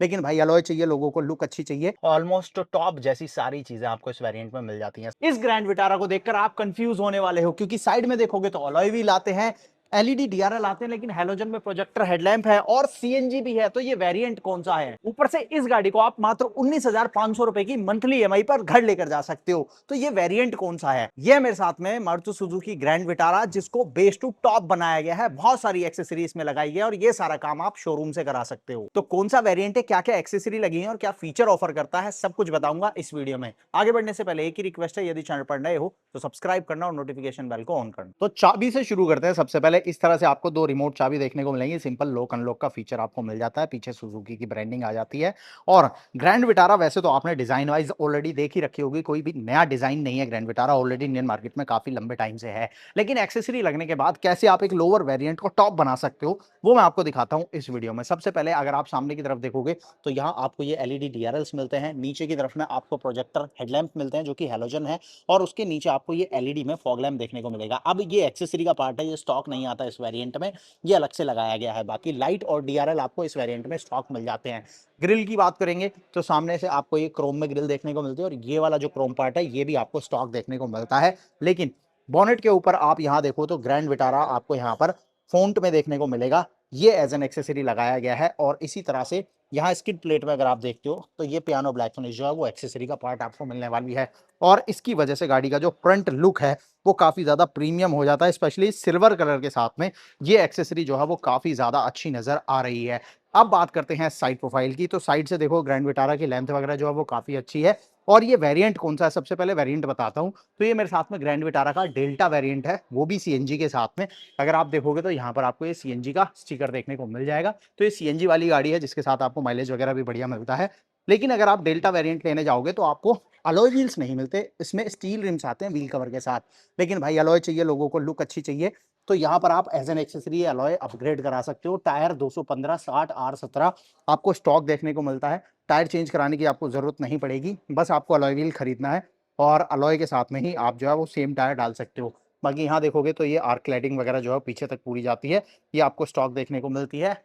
लेकिन भाई अलॉय चाहिए लोगों को, लुक अच्छी चाहिए, ऑलमोस्ट टॉप जैसी सारी चीजें आपको इस वेरिएंट में मिल जाती हैं। इस ग्रैंड विटारा को देखकर आप कंफ्यूज होने वाले हो, क्योंकि साइड में देखोगे तो अलॉय व्हील आते हैं, एलईडी डीआरएल आते हैं, लेकिन हैलोजन में प्रोजेक्टर हेडलैम्प है और सीएनजी भी है। तो ये वेरिएंट कौन सा है? ऊपर से इस गाड़ी को आप मात्र 19,500 रुपए की मंथली ईएमआई पर घर लेकर जा सकते हो। तो ये वेरिएंट कौन सा है? ये मेरे साथ में मारुति सुजुकी ग्रैंड विटारा, जिसको बेस टू टॉप बनाया गया है, बहुत सारी एक्सेसरीज में लगाई गई है और ये सारा काम आप शोरूम से करा सकते हो। तो कौन सा वेरिएंट है, क्या क्या एक्सेसरी लगी है और क्या फीचर ऑफर करता है, सब कुछ बताऊंगा इस वीडियो में। आगे बढ़ने से पहले एक ही रिक्वेस्ट है, यदि चैनल पर नए हो तो सब्सक्राइब करना और नोटिफिकेशन बेल को ऑन करना। तो चाबी से शुरू करते हैं। सबसे पहले इस तरह से आपको दो रिमोट चाबी देखने को मिलेंगी। सिंपल लॉक अनलॉक का फीचर आपको मिल जाता है, पीछे सुजुकी की ब्रांडिंग आ जाती है। और ग्रैंड विटारा वैसे तो आपने डिजाइन वाइज ऑलरेडी देख ही रखी होगी, कोई भी नया डिजाइन नहीं है। Grand Vitara already Indian market में काफी लंबे टाइम से है, लेकिन एक्सेसरी लगने के बाद कैसे आप एक लोअर वेरिएंट को टॉप बना सकते हो वो मैं आपको दिखाता हूं इस वीडियो में। सबसे पहले अगर आप सामने की तरफ देखोगे तो यहां आपको ये एलईडी डीआरएल्स मिलते हैं, नीचे की तरफ में आपको प्रोजेक्टर हेडलैम्प मिलते हैं जो कि हैलोजन है, और उसके नीचे आपको ये एलईडी में फॉग लैम्प देखने को मिलेगा। अब ये एक्सेसरी का पार्ट है, ये स्टॉक नहीं आता इस वेरिएंट में, ये अलग से लगाया गया है। बाकी लाइट और डीआरएल आपको इस वेरिएंट में स्टॉक मिल जाते हैं। ग्रिल की बात करेंगे तो सामने से आपको ये क्रोम में ग्रिल देखने को मिलती है, और ये वाला जो क्रोम पार्ट है ये भी आपको स्टॉक देखने को मिलता है। लेकिन बॉनेट के ऊपर आप यहां देखो तो ग्रैंड विटारा आपको यहां पर फोन्ट में देखने को मिलेगा, ये एज एन एक्सेसरी लगाया गया है। और इसी तरह से यहाँ स्किड प्लेट में अगर आप देखते हो तो ये पियानो ब्लैक फिनिश जो है वो एक्सेसरी का पार्ट आपको मिलने वाली है। और इसकी वजह से गाड़ी का जो फ्रंट लुक है वो काफी ज्यादा प्रीमियम हो जाता है, स्पेशली सिल्वर कलर के साथ में ये एक्सेसरी जो है वो काफी ज्यादा अच्छी नजर आ रही है। अब बात करते हैं साइड प्रोफाइल की। तो साइड से देखो ग्रैंड विटारा की लेंथ वगैरह जो है वो काफी अच्छी है। और ये वेरिएंट कौन सा है, सबसे पहले वेरिएंट बताता हूँ। तो ये मेरे साथ में ग्रैंड विटारा का डेल्टा वेरिएंट है, वो भी सीएनजी के साथ में। अगर आप देखोगे तो यहाँ पर आपको ये सीएनजी का स्टिकर देखने को मिल जाएगा। तो ये सीएनजी वाली गाड़ी है जिसके साथ आपको माइलेज वगैरह भी बढ़िया मिलता है। लेकिन अगर आप डेल्टा वेरिएंट लेने जाओगे तो आपको अलॉय व्हील्स नहीं मिलते, इसमें स्टील रिम्स आते हैं व्हील कवर के साथ। लेकिन भाई अलॉय चाहिए लोगों को, लुक अच्छी चाहिए, तो यहाँ पर आप as an accessory alloy upgrade करा सकते हो। टायर 215 60 R17 आपको स्टॉक देखने को मिलता है। टायर चेंज कराने की आपको जरूरत नहीं पड़ेगी, बस आपको अलॉय व्हील खरीदना है और अलॉय के साथ में ही आप जो है वो सेम टायर डाल सकते हो। बाकी यहाँ देखोगे तो ये आर्क लाइटिंग वगैरह जो है पीछे तक पूरी जाती है, ये आपको स्टॉक देखने को मिलती है।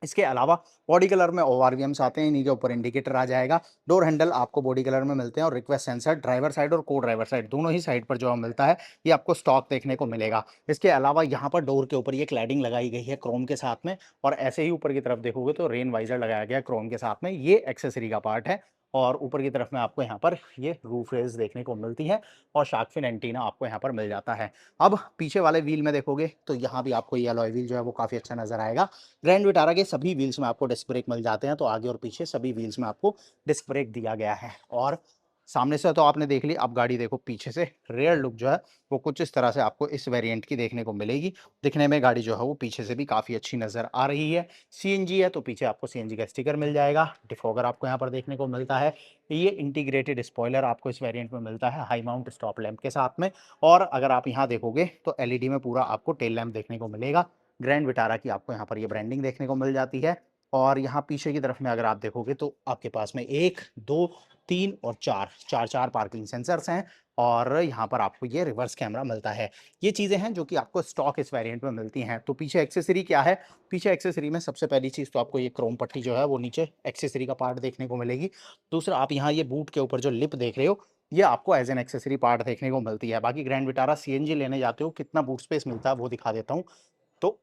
इसके अलावा बॉडी कलर में ओआरवीएम्स आते हैं, इन्हीं के ऊपर इंडिकेटर आ जाएगा। डोर हैंडल आपको बॉडी कलर में मिलते हैं और रिक्वेस्ट सेंसर ड्राइवर साइड और को ड्राइवर साइड दोनों ही साइड पर जो है मिलता है, ये आपको स्टॉक देखने को मिलेगा। इसके अलावा यहाँ पर डोर के ऊपर ये क्लैडिंग लगाई गई है क्रोम के साथ में, और ऐसे ही ऊपर की तरफ देखोगे तो रेन वाइजर लगाया गया है क्रोम के साथ में, ये एक्सेसरी का पार्ट है। और ऊपर की तरफ में आपको यहाँ पर ये रूफ रेज देखने को मिलती है और शार्क फिन एंटीना आपको यहाँ पर मिल जाता है। अब पीछे वाले व्हील में देखोगे तो यहाँ भी आपको ये अलॉय व्हील जो है वो काफी अच्छा नजर आएगा। ग्रैंड विटारा के सभी व्हील्स में आपको डिस्क ब्रेक मिल जाते हैं, तो आगे और पीछे सभी व्हील्स में आपको डिस्क ब्रेक दिया गया है। और सामने से तो आपने देख ली, अब गाड़ी देखो पीछे से रेयर लुक जो है वो कुछ इस तरह से आपको इस वेरिएंट की देखने को मिलेगी। दिखने में गाड़ी जो है वो पीछे से भी काफी अच्छी नजर आ रही है। सीएनजी है तो पीछे आपको सीएनजी का स्टिकर मिल जाएगा। डिफॉगर आपको यहाँ पर देखने को मिलता है। ये इंटीग्रेटेड स्पॉइलर आपको इस वेरिएंट में मिलता है हाई माउंट स्टॉप लैंप के साथ में। और अगर आप यहाँ देखोगे तो एलईडी में पूरा आपको टेल लैंप देखने को मिलेगा। ग्रैंड विटारा की आपको यहाँ पर ये ब्रांडिंग देखने को मिल जाती है। और यहाँ पीछे की तरफ में अगर आप देखोगे तो आपके पास में 1 2 3 और 4 पार्किंग सेंसर्स हैं। और यहाँ पर आपको ये रिवर्स कैमरा मिलता है। ये चीज़ें हैं जो कि आपको स्टॉक इस वेरिएंट में मिलती हैं। तो पीछे एक्सेसरी क्या है? पीछे एक्सेसरी में सबसे पहली चीज़ तो आपको ये क्रोम पट्टी जो है वो नीचे एक्सेसरी का पार्ट देखने को मिलेगी। दूसरा, आप यहाँ ये बूट के ऊपर जो लिप देख रहे हो ये आपको एज एन एक्सेसरी पार्ट देखने को मिलती है। बाकी ग्रैंड विटारा सीएनजी लेने जाते हो, कितना बूट स्पेस मिलता है वो दिखा देता हूँ। तो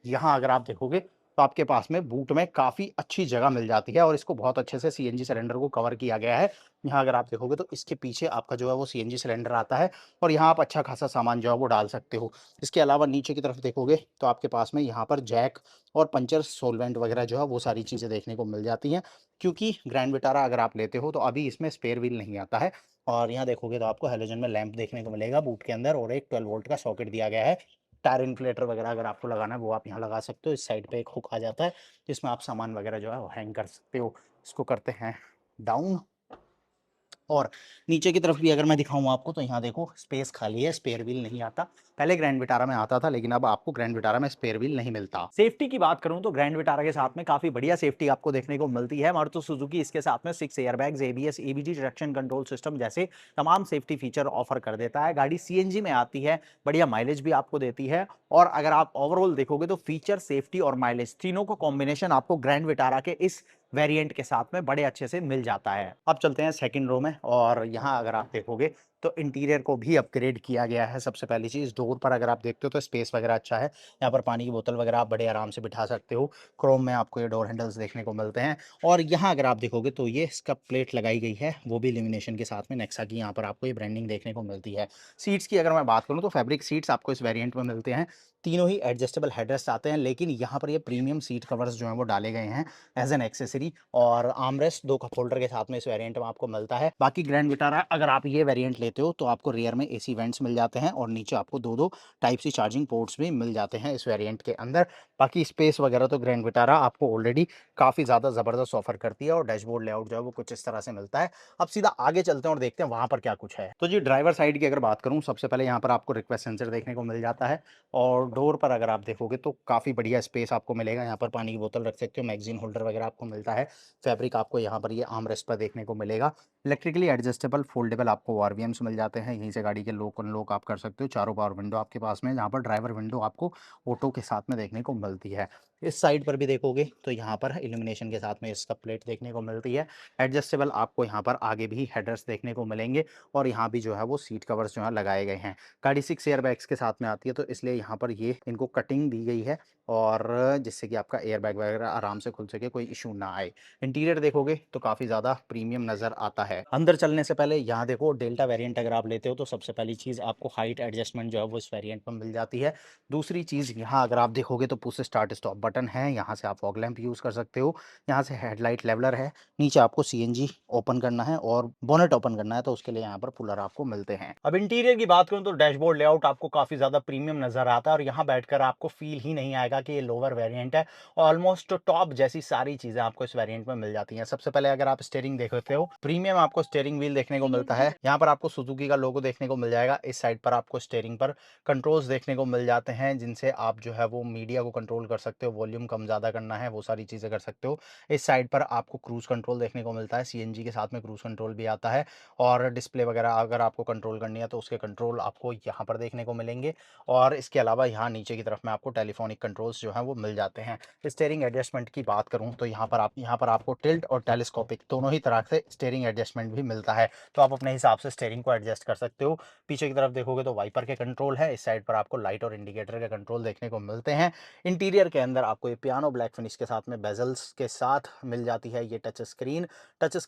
यहाँ अगर आप देखोगे तो आपके पास में बूट में काफ़ी अच्छी जगह मिल जाती है, और इसको बहुत अच्छे से सीएनजी सिलेंडर को कवर किया गया है। यहाँ अगर आप देखोगे तो इसके पीछे आपका जो है वो सीएनजी सिलेंडर आता है, और यहाँ आप अच्छा खासा सामान जो है वो डाल सकते हो। इसके अलावा नीचे की तरफ देखोगे तो आपके पास में यहाँ पर जैक और पंचर सोलवेंट वगैरह जो है वो सारी चीज़ें देखने को मिल जाती हैं। क्योंकि ग्रैंड विटारा अगर आप लेते हो तो अभी इसमें स्पेयर व्हील नहीं आता है। और यहाँ देखोगे तो आपको हेलोजन में लैंप देखने को मिलेगा बूट के अंदर, और एक 12 वोल्ट का सॉकेट दिया गया है। टायर इन्फ्लेटर वगैरह अगर आपको लगाना है वो आप यहाँ लगा सकते हो। इस साइड पे एक हुक आ जाता है जिसमें आप सामान वगैरह जो है वो हैंग कर सकते हो। इसको करते हैं डाउन। और नीचे की तरफ भी अगर मैं दिखाऊँ आपको तो यहाँ देखो स्पेस खाली है, स्पेयर व्हील नहीं आता। पहले ग्रैंड विटारा में आता था, लेकिन अब आपको ग्रैंड विटारा में स्पेयर व्हील नहीं मिलता। सेफ्टी की बात करूं तो ग्रैंड विटारा के साथ में काफी बढ़िया सेफ्टी आपको देखने को मिलती है। मारुति सुजुकी इसके साथ में 6 airbags, ABS, ABG, traction control system जैसे तमाम सेफ्टी फीचर ऑफर कर देता है। गाड़ी सीएनजी में आती है, बढ़िया माइलेज भी आपको देती है। और अगर आप ओवरऑल देखोगे तो फीचर, सेफ्टी और माइलेज तीनों को कॉम्बिनेशन आपको ग्रैंड विटारा के इस वेरिएंट के साथ में बड़े अच्छे से मिल जाता है। अब चलते हैं सेकंड रो में, और यहाँ अगर आप देखोगे तो इंटीरियर को भी अपग्रेड किया गया है। सबसे पहली चीज़, डोर पर अगर आप देखते हो तो स्पेस वगैरह अच्छा है। यहाँ पर पानी की बोतल वगैरह आप बड़े आराम से बिठा सकते हो। क्रोम में आपको ये डोर हैंडल्स देखने को मिलते हैं, और यहाँ अगर आप देखोगे तो ये इसका प्लेट लगाई गई है, वो भी इल्यूमिनेशन के साथ में नेक्सा की यहाँ पर आपको ये ब्रांडिंग देखने को मिलती है। सीट्स की अगर मैं बात करूँ तो फैब्रिक सीट्स आपको इस वेरिएंट में मिलते हैं। तीनों ही एडजस्टेबल हेडरेस्ट आते हैं, लेकिन यहाँ पर ये प्रीमियम सीट कवर्स जो हैं वो डाले गए हैं एज एन एक्सेसरी, और आर्मरेस्ट 2 कप होल्डर के साथ में इस वेरिएंट में आपको मिलता है। बाकी ग्रैंड विटारा अगर आप ये वेरिएंट लेते हो तो आपको रियर में एसी वेंट्स मिल जाते हैं, और नीचे आपको 2-2 टाइप सी चार्जिंग पोर्ट्स भी मिल जाते हैं इस वेरिएंट के अंदर। बाकी स्पेस वगैरह तो ग्रैंड विटारा आपको ऑलरेडी काफ़ी ज़्यादा ज़बरदस्त ऑफर करती है, और डैशबोर्ड लेआउट जो है वो कुछ इस तरह से मिलता है। अब सीधा आगे चलते हैं और देखते हैं वहाँ पर क्या कुछ है। तो जी, ड्राइवर साइड की अगर बात करूँ, सबसे पहले यहाँ पर आपको रिक्वेस्ट सेंसर देखने को मिल जाता है, और डोर पर अगर आप देखोगे तो काफ़ी बढ़िया स्पेस आपको मिलेगा। यहाँ पर पानी की बोतल रख सकते हो, मैगज़ीन होल्डर वगैरह आपको मिलता है। फैब्रिक आपको यहाँ पर ये आर्मरेस्ट पर देखने को मिलेगा। इलेक्ट्रिकली एडजस्टेबल फोल्डेबल आपको आरवीएम्स मिल जाते हैं, यहीं से गाड़ी के लॉक अनलॉक आप कर सकते हो। चारों पावर विंडो आपके पास में, जहाँ पर ड्राइवर विंडो आपको ऑटो के साथ में देखने को मिलती है। इस साइड पर भी देखोगे तो यहाँ पर इल्यूमिनेशन के साथ में इसका प्लेट देखने को मिलती है। एडजस्टेबल आपको यहाँ पर आगे भी हेडर्स देखने को मिलेंगे, और यहाँ भी जो है वो सीट कवर्स जो है लगाए गए हैं। गाड़ी 6 एयर बैग्स के साथ में आती है, तो इसलिए यहाँ पर ये इनको कटिंग दी गई है, और जिससे कि आपका एयर बैग वगैरह आराम से खुल सके, कोई इशू ना आए। इंटीरियर देखोगे तो काफ़ी ज़्यादा प्रीमियम नज़र आता है। अंदर चलने से पहले यहाँ देखो, डेल्टा वेरिएंट अगर आप लेते हो तो सबसे पहली चीज़ आपको हाइट एडजस्टमेंट जो है वो इस वेरिएंट में मिल जाती है। दूसरी चीज़, यहाँ अगर आप देखोगे तो पुश स्टार्ट स्टॉप बटन है, यहाँ से आप फॉग लैंप यूज़ कर सकते हो। यहाँ से हेडलाइट लेवलर है, नीचे आपको सीएनजी ओपन करना है और बोनेट ओपन करना है, तो उसके लिए यहाँ पर पुलर आपको मिलते हैं। अब इंटीरियर की बात करूँ तो डैशबोर्ड लेआउट आपको काफ़ी ज़्यादा प्रीमियम नज़र आता है, और यहाँ बैठकर आपको फील ही नहीं आएगा कि ये लोअर वेरिएंट है। ऑलमोस्ट टॉप जैसी सारी चीज़ें आपको इस वेरिएंट में मिल जाती हैं। सबसे पहले अगर आप स्टीयरिंग देखते हो, प्रीमियम आपको स्टीयरिंग व्हील देखने को मिलता है। यहाँ पर आपको सुजुकी का लोगो देखने को मिल जाएगा। इस साइड पर आपको स्टीयरिंग पर कंट्रोल्स देखने को मिल जाते हैं, जिनसे आप जो है वो मीडिया को कंट्रोल कर सकते हो, वॉल्यूम कम ज़्यादा करना है, वो सारी चीज़ें कर सकते हो। इस साइड पर आपको क्रूज़ कंट्रोल देखने को मिलता है, सीएनजी के साथ में क्रूज़ कंट्रोल भी आता है, और डिस्प्ले वगैरह अगर आपको कंट्रोल करनी है तो उसके कंट्रोल आपको यहाँ पर देखने को मिलेंगे। और इसके अलावा यहाँ नीचे की तरफ में आपको टेलीफोनिक कंट्रोल्स जो हैं वो मिल जाते हैं। स्टीयरिंग एडजस्टमेंट की बात करूँ तो यहाँ पर आपको टिल्ट और टेलीस्कोपिक दोनों ही तरह से स्टीयरिंग एडजस्टमेंट भी मिलता है, तो आप अपने हिसाब से स्टीयरिंग को एडजस्ट कर सकते हो। पीछे की तरफ देखोगे तो वाइपर के कंट्रोल है, इस साइड पर आपको लाइट और इंडिकेटर के कंट्रोल देखने को मिलते हैं। इंटीरियर के अंदर आपको ये पियानो ब्लैक फिनिश के साथ में बेजल्स के साथ मिल जाती है ये टच स्क्रीन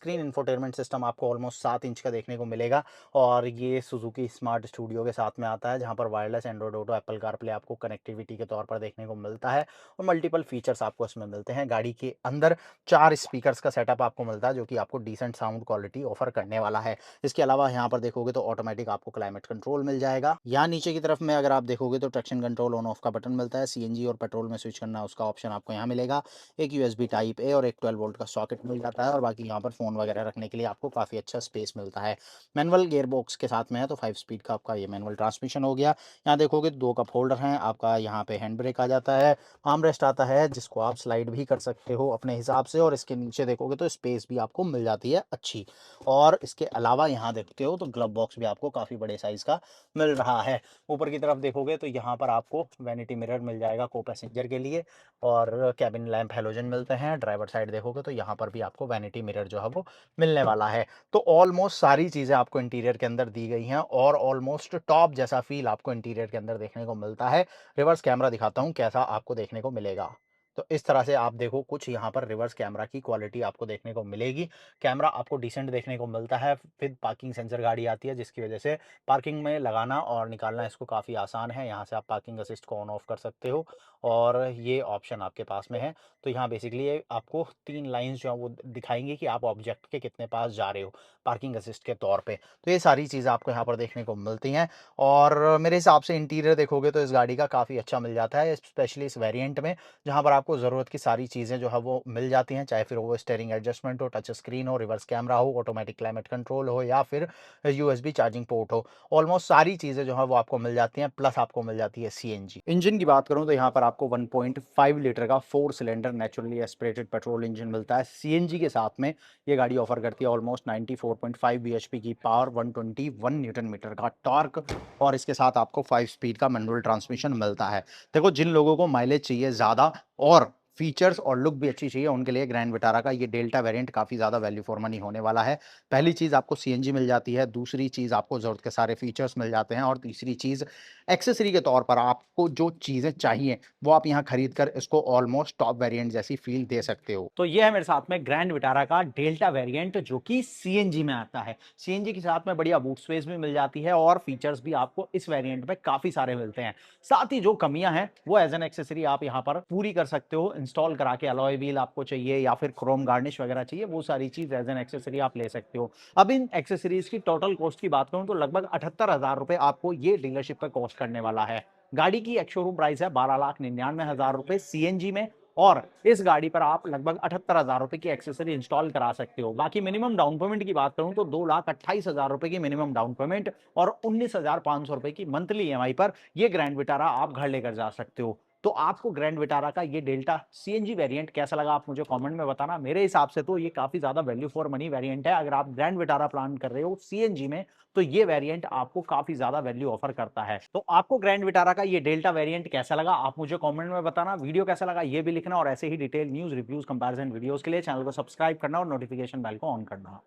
इंफोटेनमेंट सिस्टम आपको ऑलमोस्ट 7 इंच का देखने को मिलेगा, और ये सुजुकी स्मार्ट स्टूडियो के साथ में आता है, जहाँ पर wireless Android auto, Apple CarPlay आपको कनेक्टिविटी के तौर पर देखने को मिलता है, और मल्टीपल फीचर्स आपको इसमें मिलते हैं। गाड़ी के अंदर 4 स्पीकर्स का सेटअप आपको मिलता है, जो कि आपको डिसेंट साउंड क्वालिटी ऑफर करने वाला है। इसके अलावा यहाँ पर देखोगे तो ऑटोमेटिक आपको क्लाइमेट कंट्रोल मिल जाएगा। यहाँ नीचे की तरफ में अगर आप देखोगे तो ट्रैक्शन कंट्रोल ऑन ऑफ का बटन मिलता है, सीएनजी और पेट्रोल में स्विच करना उसका ऑप्शन आपको यहाँ मिलेगा। एक यूएसबी टाइप ए और एक 12 वोल्ट का सॉकेट मिल जाता है, और बाकी यहाँ पर फ़ोन वगैरह रखने के लिए आपको काफ़ी अच्छा स्पेस मिलता है। मैनुअल गियर बॉक्स के साथ में है, तो 5 स्पीड का आपका ये मैनुअल ट्रांसमिशन हो गया। यहाँ देखोगे 2 कप होल्डर हैं आपका, यहाँ पे हैंड ब्रेक आ जाता है, आर्म रेस्ट आता है जिसको आप स्लाइड भी कर सकते हो अपने हिसाब से, और इसके नीचे देखोगे तो स्पेस भी आपको मिल जाती है अच्छी। और इसके अलावा यहाँ देखते हो तो ग्लव बॉक्स भी आपको काफ़ी बड़े साइज़ का मिल रहा है। ऊपर की तरफ देखोगे तो यहाँ पर आपको वैनिटी मिरर मिल जाएगा को पैसेंजर के लिए, और कैबिन लैंप हैलोजन मिलते हैं। ड्राइवर साइड देखोगे तो यहाँ पर भी आपको वैनिटी मिरर जो है वो मिलने वाला है। तो ऑलमोस्ट सारी चीज़ें आपको इंटीरियर के अंदर दी गई हैं, और ऑलमोस्ट टॉप जैसा फील आपको इंटीरियर के अंदर देखने को मिलता है। रिवर्स कैमरा दिखाता हूँ कैसा आपको देखने को मिलेगा। तो इस तरह से आप देखो कुछ यहाँ पर रिवर्स कैमरा की क्वालिटी आपको देखने को मिलेगी। कैमरा आपको डिसेंट देखने को मिलता है। विद पार्किंग सेंसर गाड़ी आती है, जिसकी वजह से पार्किंग में लगाना और निकालना इसको काफ़ी आसान है। यहाँ से आप पार्किंग असिस्ट को ऑन ऑफ कर सकते हो, और ये ऑप्शन आपके पास में है। तो यहाँ बेसिकली ये आपको 3 लाइन्स जो है वो दिखाएंगी कि आप ऑब्जेक्ट के कितने पास जा रहे हो पार्किंग असिस्ट के तौर पे। तो ये सारी चीज़ें आपको यहाँ पर देखने को मिलती हैं, और मेरे हिसाब से इंटीरियर देखोगे तो इस गाड़ी का काफ़ी अच्छा मिल जाता है, स्पेशली इस वेरिएंट में, जहाँ पर आपको ज़रूरत की सारी चीज़ें जो है वो मिल जाती हैं, चाहे फिर वो स्टीयरिंग एडजस्टमेंट हो, टच स्क्रीन हो, रिवर्स कैमरा हो, ऑटोमेटिक क्लाइमेट कंट्रोल हो, या फिर यूएसबी चार्जिंग पोर्ट हो। ऑलमोस्ट सारी चीज़ें जो है वो आपको मिल जाती हैं, प्लस आपको मिल जाती है सीएनजी। इंजन की बात करूँ तो यहाँ पर आपको 1.5 लीटर का 4 cylinder naturally aspirated petrol engine मिलता है। सीएनजी के साथ में ये गाड़ी ऑफर करती है ऑलमोस्ट 94.5 बीएचपी की पावर, 121 न्यूटन मीटर का टॉर्क, और इसके साथ आपको 5 स्पीड का मैनुअल ट्रांसमिशन मिलता है। देखो, जिन लोगों को माइलेज चाहिए ज़्यादा और फीचर्स और लुक भी अच्छी चाहिए, उनके लिए ग्रैंड विटारा का ये डेल्टा वेरिएंट काफ़ी ज़्यादा वैल्यू फॉर मनी होने वाला है। पहली चीज़ आपको सीएनजी मिल जाती है, दूसरी चीज़ आपको ज़रूरत के सारे फीचर्स मिल जाते हैं और तीसरी चीज़ एक्सेसरी के तौर पर आपको जो चीज़ें चाहिए, वो आप यहाँ खरीद कर इसको ऑलमोस्ट टॉप वेरिएंट जैसी फ़ील दे सकते हो। तो ये है मेरे साथ में ग्रैंड विटारा का डेल्टा वेरिएंट जो कि सीएनजी में आता है। सीएनजी के साथ में बढ़िया बूट स्पेस भी मिल जाती है और फीचर्स भी आपको इस वेरिएंट में काफ़ी सारे मिलते हैं। साथ ही जो कमियां हैं वो एज एन एक्सेसरी आप यहाँ पर पूरी कर सकते हो, इंस्टॉल करा के अलॉय व्हील आपको चाहिए या फिर क्रोम गार्निश वगैरह चाहिए, वो सारी चीज एज एन एक्सेसरी आप ले सकते हो। अब इन एक्सेसरीज की टोटल कॉस्ट की बात करूं तो लगभग 78,000 रुपए आपको ये डीलरशिप पे कॉस्ट करने वाला है। गाड़ी की एक शोरूम प्राइस है 12,99,000 रुपए सीएनजी में और इस गाड़ी पर आप लगभग 78,000 रुपए की एक्सेसरी इंस्टॉल करा सकते हो। बाकी मिनिमम डाउन पेमेंट की बात करूं तो 2,28,000 रुपए की मिनिमम डाउन पेमेंट और 19,500 रुपए की मंथली ईएमआई पर ये ग्रैंड विटारा आप घर लेकर जा सकते हो। तो आपको ग्रैंड विटारा का ये डेल्टा सीएनजी वेरिएंट कैसा लगा, आप मुझे कमेंट में बताना। मेरे हिसाब से तो ये काफी ज्यादा वैल्यू फॉर मनी वेरिएंट है। अगर आप ग्रैंड विटारा प्लान कर रहे हो सीएनजी में तो ये वेरिएंट आपको काफी ज्यादा वैल्यू ऑफर करता है। तो आपको ग्रैंड विटारा का ये डेल्टा वेरिएंट कैसा लगा, आप मुझे कमेंट में बताना। वीडियो कैसा लगा ये भी लिखना और ऐसे ही detail news, reviews, comparison videos के लिए चैनल को सब्सक्राइब करना और नोटिफिकेशन बेल को ऑन करना।